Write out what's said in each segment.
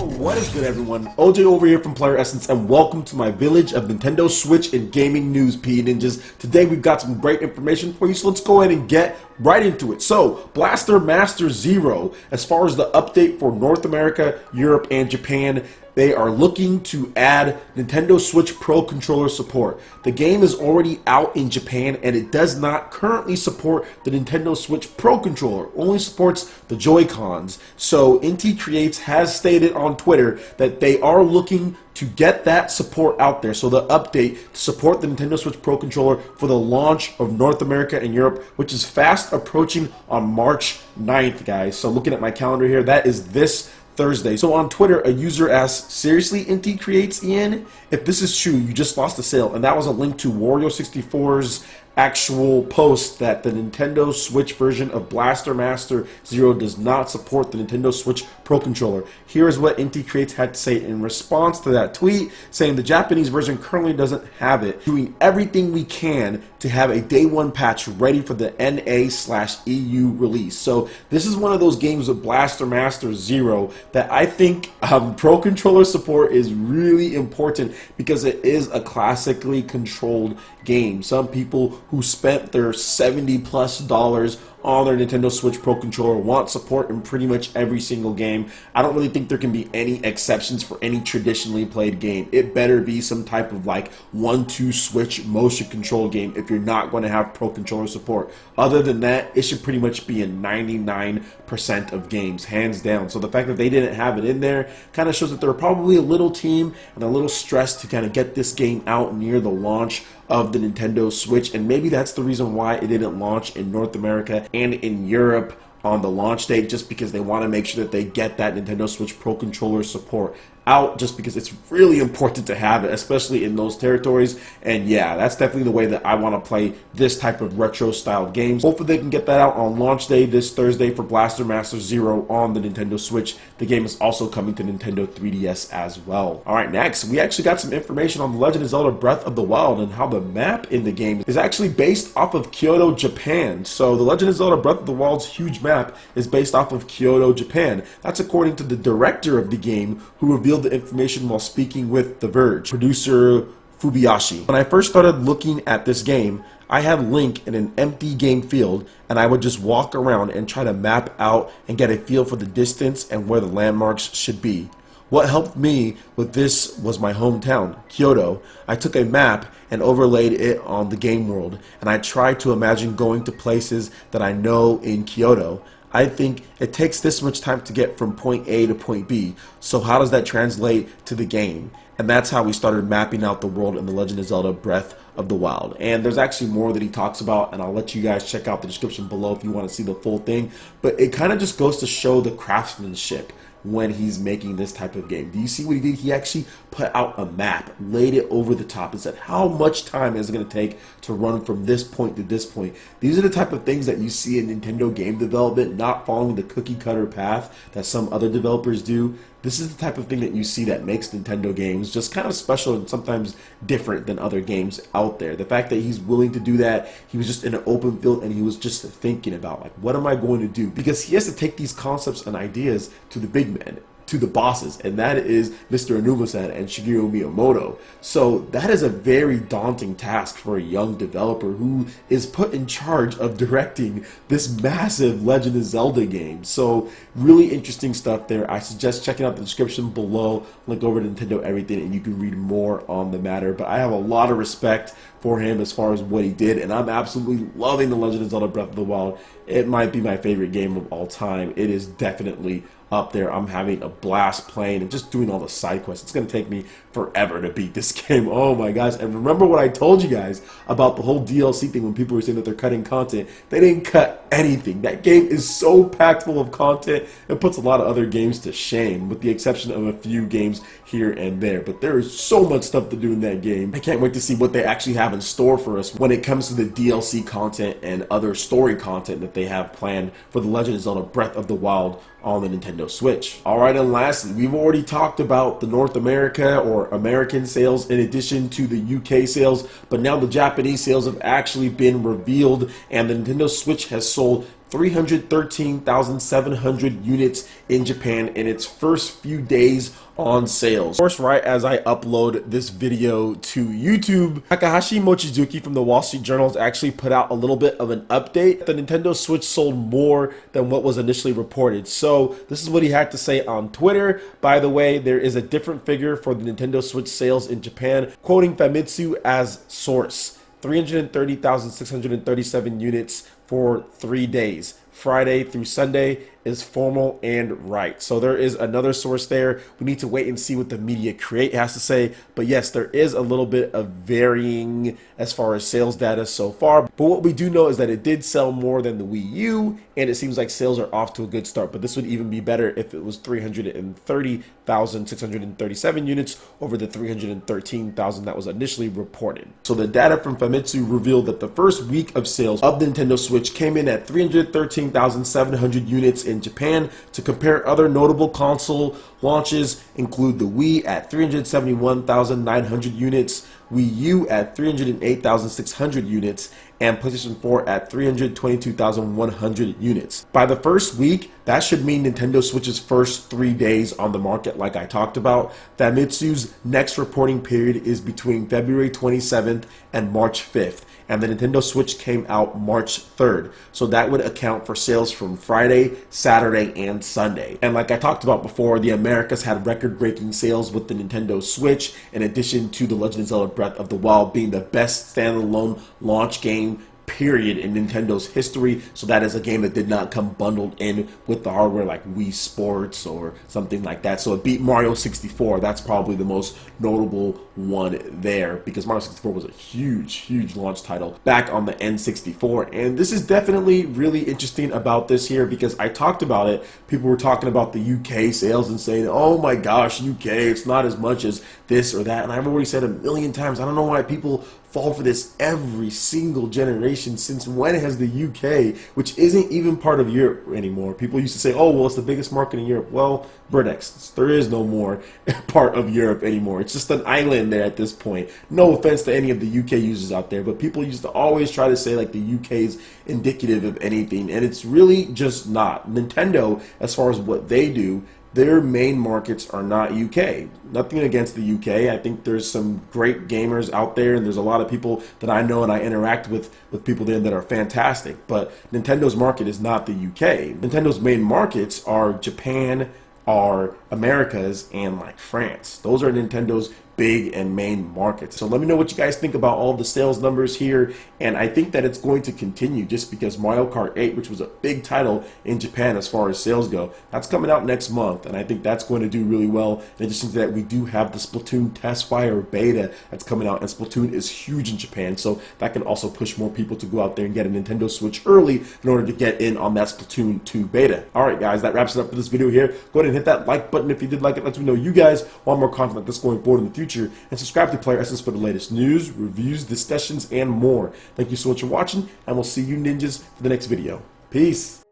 What is good, everyone? OJ over here from PlayerEssence, and welcome to my village of Nintendo Switch and gaming news, P Ninjas. Today we've got some great information for you, so let's go ahead and get right into it. So, Blaster Master Zero, as far as the update for North America, Europe, and Japan, they are looking to add Nintendo Switch Pro Controller support. The game is already out in Japan and it does not currently support the Nintendo Switch Pro Controller, only supports the Joy-Cons. So NT Creates has stated on Twitter that they are looking to get that support out there. So the update to support the Nintendo Switch Pro Controller for the launch of North America and Europe, which is fast approaching on March 9th, guys. So looking at my calendar here, that is this Thursday. So on Twitter, a user asked, seriously, NT Creates, Ian? If this is true, you just lost a sale. And that was a link to Wario64's actual post that the Nintendo Switch version of Blaster Master Zero does not support the Nintendo Switch Pro Controller. Here is what NT Creates had to say in response to that tweet, saying the Japanese version currently doesn't have it, doing everything we can to have a day one patch ready for the NA/EU release. So this is one of those games with Blaster Master Zero that I think Pro Controller support is really important because it is a classically controlled game. Some people who spent their $70+ on their Nintendo Switch Pro Controller want support in pretty much every single game. I don't really think there can be any exceptions for any traditionally played game. It better be some type of like 1-2 switch motion control game if you're not going to have Pro Controller support. Other than that, it should pretty much be in 99% of games, hands down. So the fact that they didn't have it in there kind of shows that they're probably a little team and a little stressed to kind of get this game out near the launch of the Nintendo Switch, and maybe that's the reason why it didn't launch in North America and in Europe on the launch date, just because they want to make sure that they get that Nintendo Switch Pro Controller support out, just because it's really important to have it, especially in those territories. And yeah, that's definitely the way that I want to play this type of retro styled games. Hopefully they can get that out on launch day this Thursday for Blaster Master Zero on the Nintendo Switch. The game is also coming to Nintendo 3DS as well. Alright, next we actually got some information on The Legend of Zelda Breath of the Wild and how the map in the game is actually based off of Kyoto, Japan. So The Legend of Zelda Breath of the Wild's huge map is based off of Kyoto, Japan. That's according to the director of the game, who revealed the information while speaking with The Verge producer Fubiashi. When I first started looking at this game, I had Link in an empty game field, and I would just walk around and try to map out and get a feel for the distance and where the landmarks should be. What helped me with this was my hometown, Kyoto. I took a map and overlaid it on the game world, and I tried to imagine going to places that I know in Kyoto. I think it takes this much time to get from point A to point B, so how does that translate to the game? And that's how we started mapping out the world in The Legend of Zelda Breath of the Wild. And there's actually more that he talks about, and I'll let you guys check out the description below if you want to see the full thing. But it kind of just goes to show the craftsmanship when he's making this type of game. Do you see what he did? He actually put out a map, laid it over the top, and said how much time is it going to take to run from this point to this point. These are the type of things that you see in Nintendo game development, not following the cookie cutter path that some other developers do. This is the type of thing that you see that makes Nintendo games just kind of special and sometimes different than other games out there. The fact that he's willing to do that, he was just in an open field and he was just thinking about, like, what am I going to do? Because he has to take these concepts and ideas to the big men, to the bosses, and that is Mr. Onuma-san and Shigeru Miyamoto. So that is a very daunting task for a young developer who is put in charge of directing this massive Legend of Zelda game. So really interesting stuff there. I suggest checking out the description below, link over to Nintendo Everything, and you can read more on the matter. But I have a lot of respect for him as far as what he did, and I'm absolutely loving The Legend of Zelda Breath of the Wild. It might be my favorite game of all time. It is definitely up there. I'm having a blast playing and just doing all the side quests. It's going to take me forever to beat this game. Oh my gosh. And remember what I told you guys about the whole DLC thing when people were saying that they're cutting content. They didn't cut anything. That game is so packed full of content. It puts a lot of other games to shame, with the exception of a few games here and there. But there is so much stuff to do in that game. I can't wait to see what they actually have in store for us when it comes to the DLC content and other story content that they have planned for The Legend of Zelda Breath of the Wild on the Nintendo Switch. Alright, and lastly, we've already talked about the North America or American sales in addition to the UK sales, but now the Japanese sales have actually been revealed, and the Nintendo Switch has sold 313,700 units in Japan in its first few days on sales. Of course, right as I upload this video to YouTube, Takahashi Mochizuki from the Wall Street Journal has actually put out a little bit of an update. The Nintendo Switch sold more than what was initially reported. So this is what he had to say on Twitter. By the way, there is a different figure for the Nintendo Switch sales in Japan, quoting Famitsu as source. 330,637 units for 3 days. Friday through Sunday is formal and right. So there is another source there. We need to wait and see what the media create has to say. But yes, there is a little bit of varying as far as sales data so far. But what we do know is that it did sell more than the Wii U, and it seems like sales are off to a good start. But this would even be better if it was 330,637 units over the 313,000 that was initially reported. So the data from Famitsu revealed that the first week of sales of the Nintendo Switch came in at 313,700 units in Japan. To compare, other notable console launches include the Wii at 371,900 units, Wii U at 308,600 units, and PlayStation 4 at 322,100 units. By the first week, that should mean Nintendo Switch's first 3 days on the market like I talked about. Famitsu's next reporting period is between February 27th and March 5th. And the Nintendo Switch came out March 3rd. So that would account for sales from Friday, Saturday, and Sunday. And like I talked about before, the Americas had record-breaking sales with the Nintendo Switch, in addition to The Legend of Zelda Breath of the Wild being the best standalone launch game period in Nintendo's history. So that is a game that did not come bundled in with the hardware like Wii Sports or something like that. So it beat Mario 64. That's probably the most notable one there, because Mario 64 was a huge launch title back on the N64. And this is definitely really interesting about this here, because I talked about it. People were talking about the UK sales and saying, oh my gosh, UK, it's not as much as this or that. And I've already said a million times, I don't know why people fall for this every single generation. Since when has the UK, which isn't even part of Europe anymore, people used to say, oh, well, it's the biggest market in Europe. Well, Britex, there is no more part of Europe anymore. It's just an island there at this point. No offense to any of the UK users out there, but people used to always try to say like the UK is indicative of anything, and it's really just not. Nintendo, as far as what they do, their main markets are not UK. Nothing against the UK. I think there's some great gamers out there, and there's a lot of people that I know and I interact with people there that are fantastic. But Nintendo's market is not the UK. Nintendo's main markets are Japan, are Americas, and like France. Those are Nintendo's big and main markets. So let me know what you guys think about all the sales numbers here, and I think that it's going to continue just because Mario Kart 8, which was a big title in Japan as far as sales go, that's coming out next month, and I think that's going to do really well. In addition to that, we do have the Splatoon test fire beta that's coming out, and Splatoon is huge in Japan, so that can also push more people to go out there and get a Nintendo Switch early in order to get in on that Splatoon 2 beta. Alright guys, that wraps it up for this video here. Go ahead and hit that like button if you did like it. Let me know you guys want more content like this going forward in the future, and subscribe to PlayerEssence for the latest news, reviews, discussions, and more. Thank you so much for watching, and we'll see you ninjas for the next video. Peace.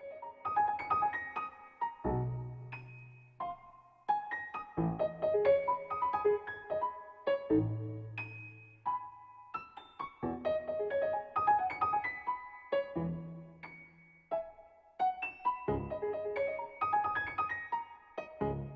You